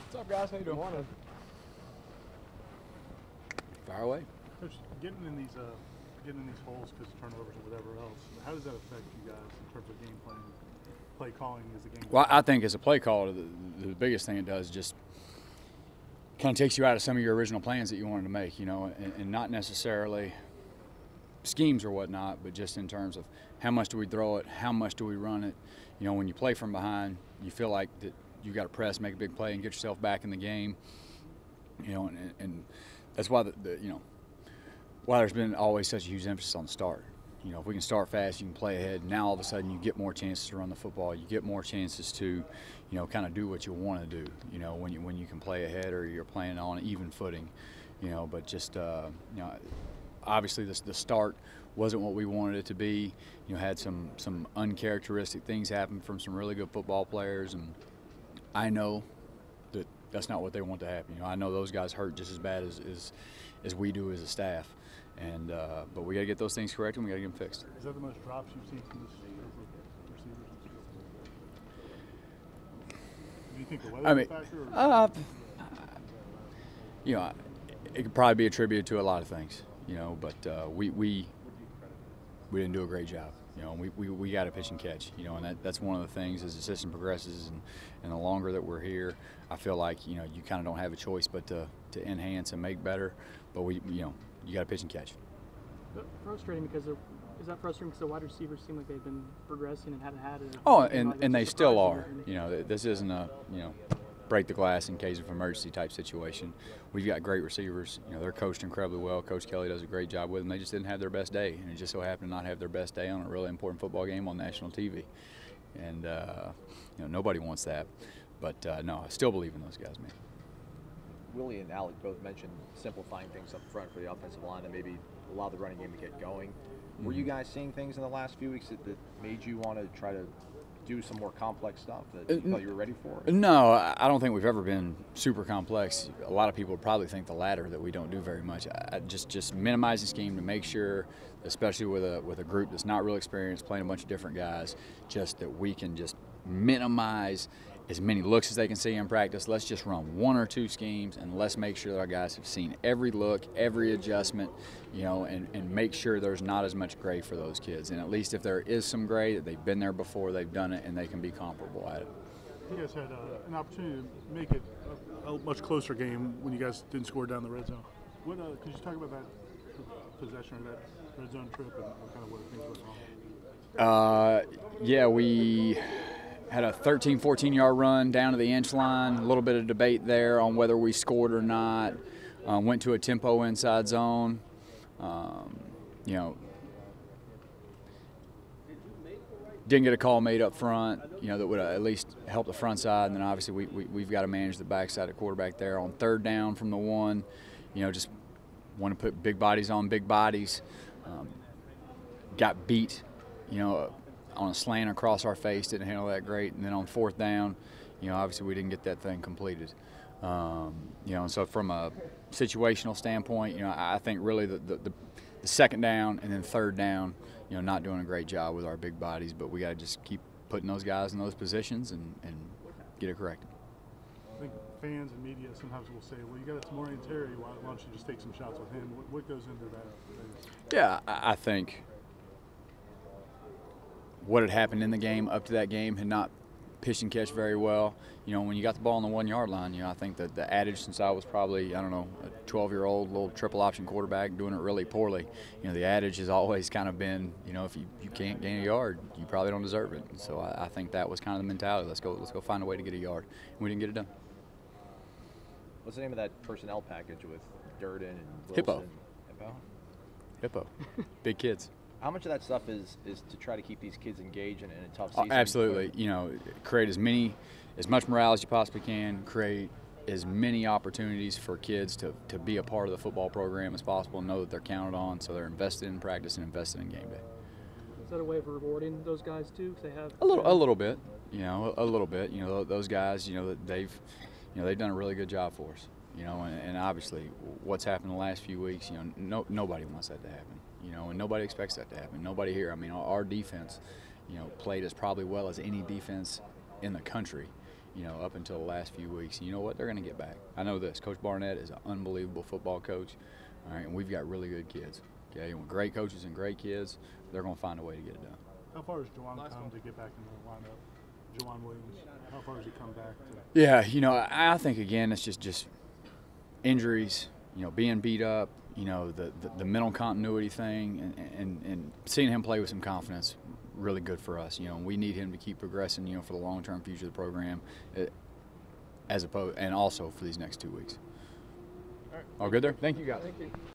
What's up, guys? How you doing? Morning. Fire away. Coach, getting in these holes because of turnovers or whatever else, how does that affect you guys in terms of game plan, play calling as the game? Well, I think as a play caller, the biggest thing it does is just kind of takes you out of some of your original plans that you wanted to make, and not necessarily schemes or whatnot, but just in terms of how much do we throw it, how much do we run it. When you play from behind, you feel like that you got to press, make a big play, and get yourself back in the game. And that's why why there's been always such a huge emphasis on the start. If we can start fast, you can play ahead. Now all of a sudden you get more chances to run the football. You get more chances to, kind of do what you want to do. When you can play ahead or you're playing on even footing. But just obviously the start wasn't what we wanted it to be. Had some uncharacteristic things happen from some really good football players, and I know that that's not what they want to happen. I know those guys hurt just as bad as we do as a staff, and but we got to get those things corrected and we got to get them fixed. Is that the most drops you've seen from this group of receivers? Do you think the weather is a factor? It could probably be attributed to a lot of things, but we didn't do a great job. We got to pitch and catch, and that's one of the things as the system progresses and the longer that we're here, I feel like, you kind of don't have a choice but to enhance and make better, but you got to pitch and catch. Frustrating because is that frustrating because the wide receivers seem like they've been progressing and haven't had it? Oh, and they still are. This isn't a, break the glass in case of emergency type situation. We've got great receivers. They're coached incredibly well. Coach Kelly does a great job with them. They just didn't have their best day, and it just so happened to not have their best day on a really important football game on national TV. And nobody wants that. But no, I still believe in those guys, man. Willie and Alec both mentioned simplifying things up front for the offensive line and maybe allow the running game to get going. Were you guys seeing things in the last few weeks that made you want to try to do some more complex stuff that you thought you were ready for? No, I don't think we've ever been super complex. A lot of people would probably think the latter, that we don't do very much. I just minimize the scheme to make sure, especially with a group that's not real experienced, playing a bunch of different guys, just that we can just minimize as many looks as they can see in practice. Let's just run one or two schemes, and let's make sure that our guys have seen every look, every adjustment, and make sure there's not as much gray for those kids. And at least if there is some gray, that they've been there before, they've done it, and they can be comparable at it. You guys had an opportunity to make it a much closer game when you guys didn't score down the red zone. Could you talk about that possession or that red zone trip and kind of what things went wrong? Yeah, we had a 13, 14-yard run down to the inch line. A little bit of debate there on whether we scored or not. Went to a tempo inside zone. Didn't get a call made up front, that would at least help the front side. And then obviously we've got to manage the backside at quarterback there. On third down from the one, just want to put big bodies on big bodies. Got beat, on a slant across our face, didn't handle that great. And then on fourth down, obviously we didn't get that thing completed. And so from a situational standpoint, I think really the second down and then third down, not doing a great job with our big bodies, but we got to just keep putting those guys in those positions and get it corrected. I think fans and media sometimes will say, well, you got Tamorian Terry, why don't you just take some shots with him? What goes into that? Yeah, I think what had happened in the game up to that game had not pitched and catch very well. When you got the ball on the 1 yard line, I think that the adage since I was probably, a 12-year-old little triple option quarterback doing it really poorly, the adage has always kind of been, if you can't gain a yard, you probably don't deserve it. And so I think that was kind of the mentality. Let's go find a way to get a yard. And we didn't get it done. What's the name of that personnel package with Durden and Wilson? Hippo. Hippo? Hippo. Big kids. How much of that stuff is to try to keep these kids engaged in a tough season? Absolutely. Create as much morale as you possibly can, create as many opportunities for kids to be a part of the football program as possible and know that they're counted on, so they're invested in practice and invested in game day. Is that a way of rewarding those guys too? Because they have a little bit. A little bit. Those guys, they've done a really good job for us. And obviously what's happened the last few weeks, nobody wants that to happen. And nobody expects that to happen. Nobody here. Our defense, played as probably well as any defense in the country, you know, up until the last few weeks. And you know what? They're going to get back. I know this. Coach Barnett is an unbelievable football coach, all right, and we've got really good kids. Okay, and with great coaches and great kids, they're going to find a way to get it done. How far has Juwan come to get back in the lineup? Juwan Williams, how far has he come back to? Yeah, you know, I think again it's just injuries, you know, being beat up, you know, the mental continuity thing, and seeing him play with some confidence, really good for us. You know, we need him to keep progressing, you know, for the long-term future of the program, as opposed, and also for these next 2 weeks. All good there? Thank you guys. Thank you.